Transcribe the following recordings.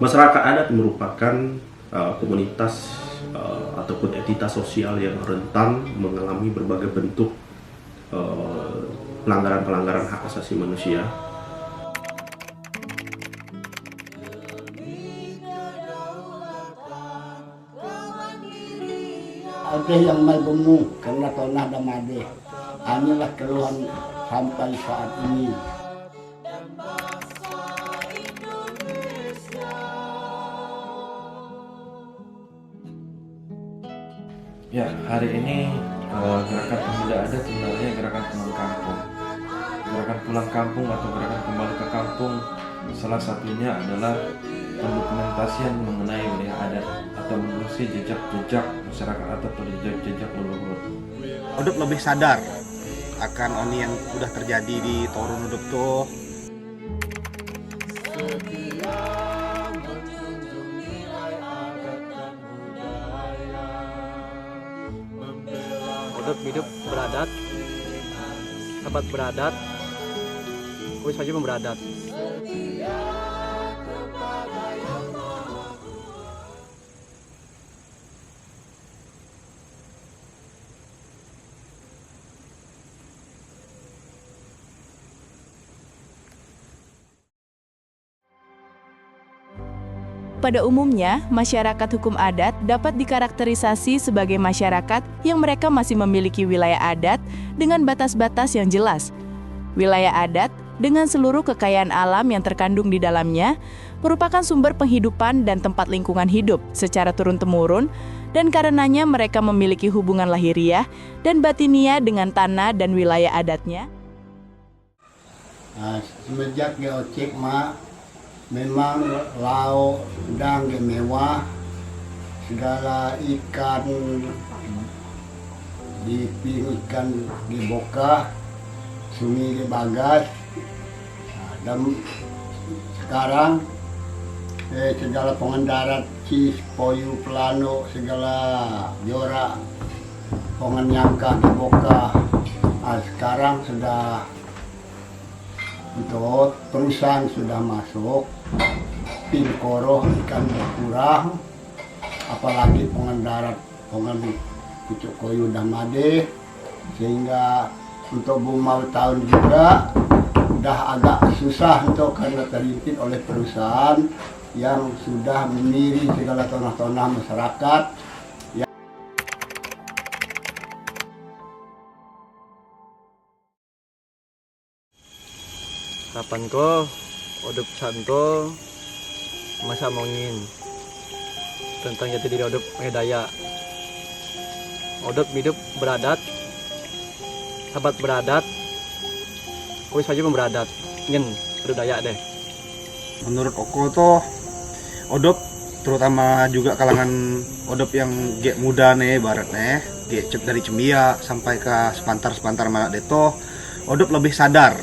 Masyarakat adat merupakan komunitas ataupun entitas sosial yang rentan mengalami berbagai bentuk pelanggaran-pelanggaran hak asasi manusia. Ada yang malbemu karena tonah damade. Inilah keluhan sampai saat ini. Ya, hari ini gerakan pemuda adat sebenarnya gerakan pulang kampung. Gerakan pulang kampung atau gerakan kembali ke kampung salah satunya adalah pendokumentasian mengenai wilayah adat atau menelusuri jejak-jejak masyarakat adat atau jejak-jejak leluhur. Odop lebih sadar akan oni yang udah terjadi di Torun Odop tuh. Odop hidup beradat, sahabat beradat, wis wajib beradat. Pada umumnya, masyarakat hukum adat dapat dikarakterisasi sebagai masyarakat yang mereka masih memiliki wilayah adat dengan batas-batas yang jelas. Wilayah adat dengan seluruh kekayaan alam yang terkandung di dalamnya merupakan sumber penghidupan dan tempat lingkungan hidup secara turun-temurun, dan karenanya mereka memiliki hubungan lahiriah dan batiniah dengan tanah dan wilayah adatnya. Semenjak geocek memang laut sedang mewah, segala ikan di ikan di Boka, sungai di Bagas, dan sekarang segala pengendarat Cis, Poyu, Pelano, segala Jora, Penganyangka di Boka, sekarang sudah untuk perusahaan sudah masuk, Pinkoroh ikan berkurang, apalagi pengendarat Pucuk Koyo Damade, sehingga untuk bumau tahun juga udah agak susah untuk karena terhimpit oleh perusahaan yang sudah memilih segala tanah-tanah masyarakat. Harapan ko, odop santo, masa mongin tentang jati diri odop Medaya. Odop hidup beradat, sahabat beradat, wis wajib beradat, ngen berdaya deh. Menurut Oko tuh Odop, terutama juga kalangan Odop yang gek muda nih barat nih, gek dari Cembia sampai ke sepantar-sepantar Malak Deto, Odop lebih sadar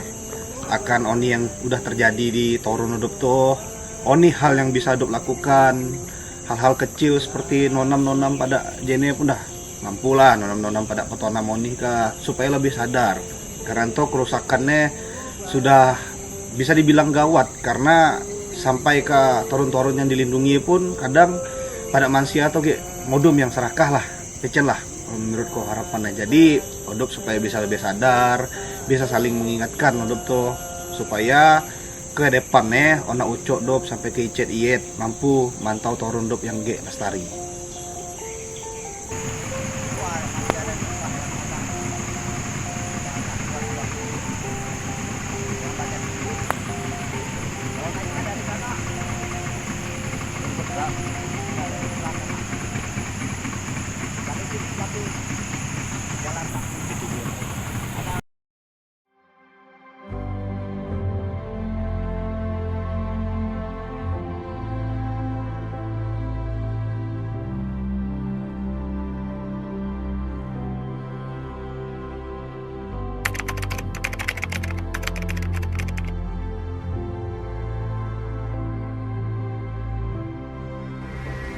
akan oni yang udah terjadi di Torun Odop tuh. Oni hal yang bisa Odop lakukan, hal-hal kecil seperti nonam-nonam pada jene pun dah mampu lah, nonam-nonam pada petona moni supaya lebih sadar. Karena tuh kerusakannya sudah bisa dibilang gawat, karena sampai ke torun-torun yang dilindungi pun kadang pada manusia atau modum yang serakah lah, pecen lah menurutku harapannya. Jadi Odop supaya bisa lebih sadar, bisa saling mengingatkan Odop tuh supaya ke depannya ona ucok Dop sampai ke icet iet mampu mantau torun Dop yang lestari.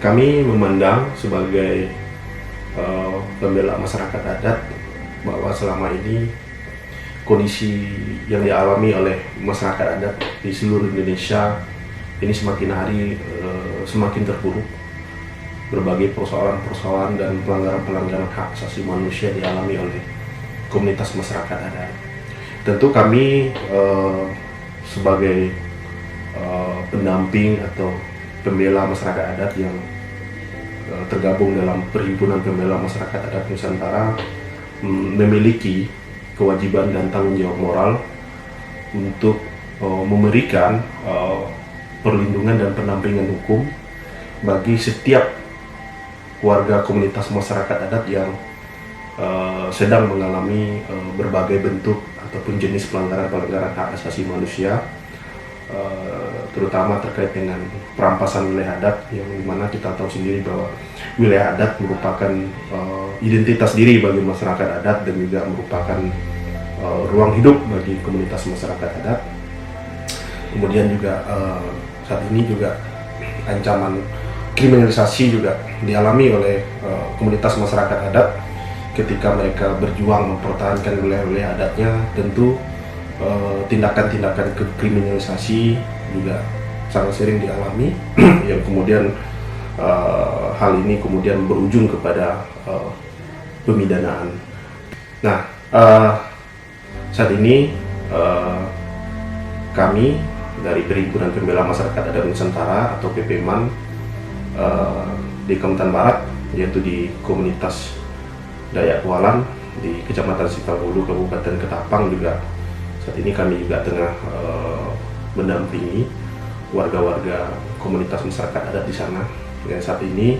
Kami memandang sebagai pembela masyarakat adat bahwa selama ini kondisi yang dialami oleh masyarakat adat di seluruh Indonesia ini semakin hari semakin terpuruk. Berbagai persoalan-persoalan dan pelanggaran-pelanggaran hak asasi manusia dialami oleh komunitas masyarakat adat. Tentu kami sebagai pendamping atau pembela masyarakat adat yang tergabung dalam Perhimpunan Pembela Masyarakat Adat Nusantara memiliki kewajiban dan tanggung jawab moral untuk memberikan perlindungan dan pendampingan hukum bagi setiap warga komunitas masyarakat adat yang sedang mengalami berbagai bentuk ataupun jenis pelanggaran hak asasi manusia, terutama terkait dengan perampasan wilayah adat, yang dimana kita tahu sendiri bahwa wilayah adat merupakan identitas diri bagi masyarakat adat dan juga merupakan ruang hidup bagi komunitas masyarakat adat. Kemudian juga saat ini juga ancaman kriminalisasi juga dialami oleh komunitas masyarakat adat ketika mereka berjuang mempertahankan wilayah-wilayah adatnya. Tentu tindakan-tindakan kriminalisasi juga sangat sering dialami yang kemudian hal ini kemudian berujung kepada pemidanaan. Nah, saat ini kami dari Perhimpunan Pembela Masyarakat Adat Nusantara atau PPMAN di Kalimantan Barat, yaitu di komunitas Dayak Kualan di Kecamatan Sikalulu, Kabupaten Ketapang, juga saat ini kami juga tengah mendampingi warga-warga komunitas masyarakat adat di sana. Dan saat ini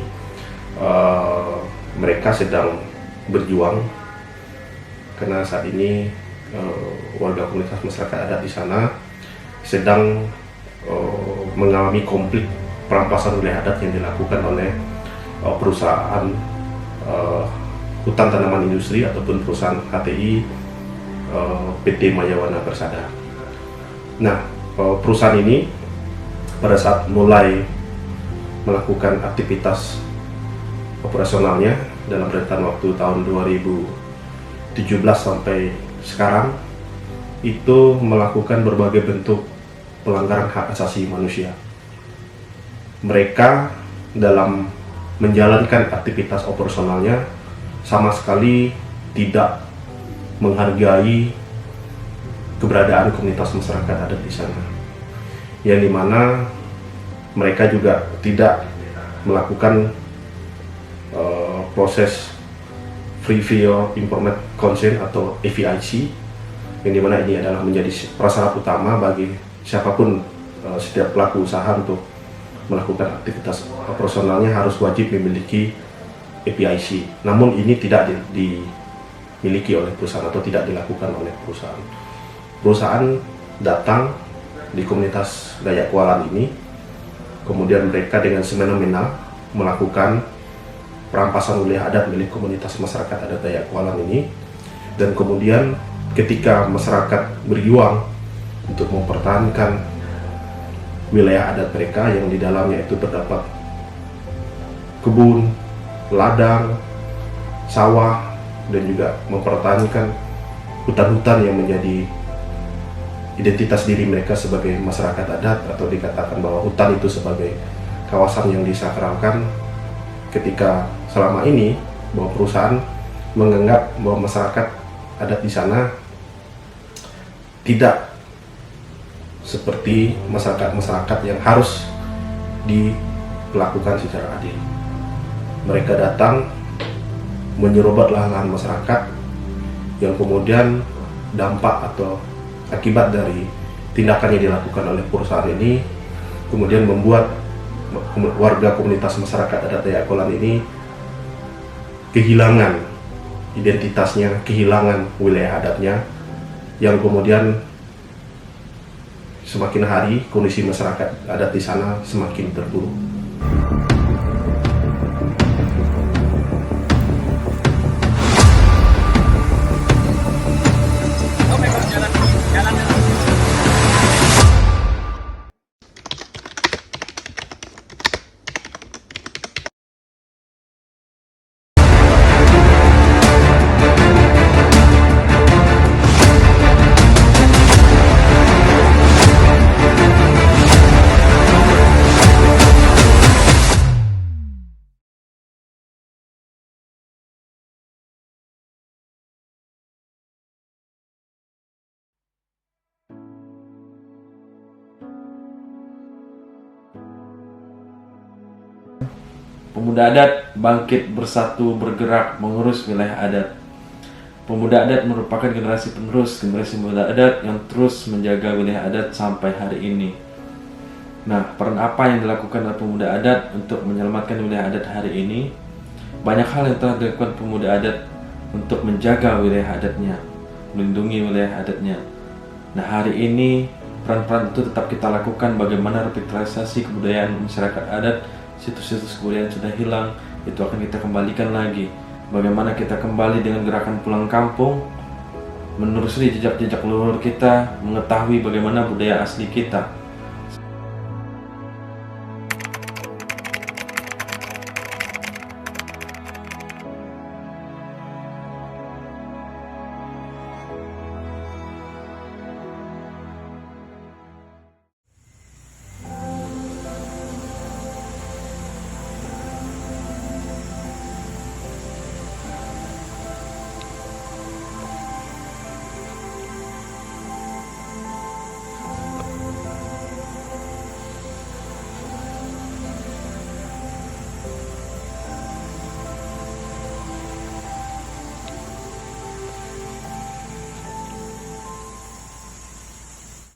mereka sedang berjuang karena saat ini warga komunitas masyarakat adat di sana sedang mengalami konflik perampasan wilayah adat yang dilakukan oleh perusahaan hutan tanaman industri ataupun perusahaan HTI PT Mayawana Persada. Nah, perusahaan ini pada saat mulai melakukan aktivitas operasionalnya dalam rentan waktu tahun 2017 sampai sekarang itu melakukan berbagai bentuk pelanggaran hak asasi manusia. Mereka dalam menjalankan aktivitas operasionalnya sama sekali tidak menghargai keberadaan komunitas masyarakat adat di sana, yang dimana mereka juga tidak melakukan proses Free Video Information Consent atau FVIC, yang dimana ini adalah menjadi prasyarat utama bagi siapapun setiap pelaku usaha untuk melakukan aktivitas operasionalnya harus wajib memiliki FVIC. Namun ini tidak dimiliki oleh perusahaan atau tidak dilakukan oleh perusahaan. Perusahaan datang di komunitas Dayak Kualan ini, kemudian mereka dengan semena-mena melakukan perampasan wilayah adat milik komunitas masyarakat adat Dayak Kualan ini, dan kemudian ketika masyarakat berjuang untuk mempertahankan wilayah adat mereka yang di dalamnya itu terdapat kebun, ladang, sawah, dan juga mempertahankan hutan-hutan yang menjadi identitas diri mereka sebagai masyarakat adat, atau dikatakan bahwa hutan itu sebagai kawasan yang disakralkan. Ketika selama ini bahwa perusahaan menganggap bahwa masyarakat adat di sana tidak seperti masyarakat yang harus dilakukan secara adil. Mereka datang menyerobot lahan masyarakat, yang kemudian dampak atau akibat dari tindakan yang dilakukan oleh perusahaan ini kemudian membuat warga komunitas masyarakat adat Dayak Kualan ini kehilangan identitasnya, kehilangan wilayah adatnya, yang kemudian semakin hari kondisi masyarakat adat di sana semakin terpuruk. Pemuda adat bangkit, bersatu, bergerak, mengurus wilayah adat. Pemuda adat merupakan generasi penerus, generasi pemuda adat yang terus menjaga wilayah adat sampai hari ini. Nah, peran apa yang dilakukan oleh pemuda adat untuk menyelamatkan wilayah adat hari ini? Banyak hal yang telah dilakukan pemuda adat untuk menjaga wilayah adatnya, melindungi wilayah adatnya. Nah, hari ini peran-peran itu tetap kita lakukan. Bagaimana revitalisasi kebudayaan masyarakat adat, situs-situs kebudayaan sudah hilang, itu akan kita kembalikan lagi. Bagaimana kita kembali dengan gerakan pulang kampung, menelusuri jejak-jejak leluhur kita, mengetahui bagaimana budaya asli kita.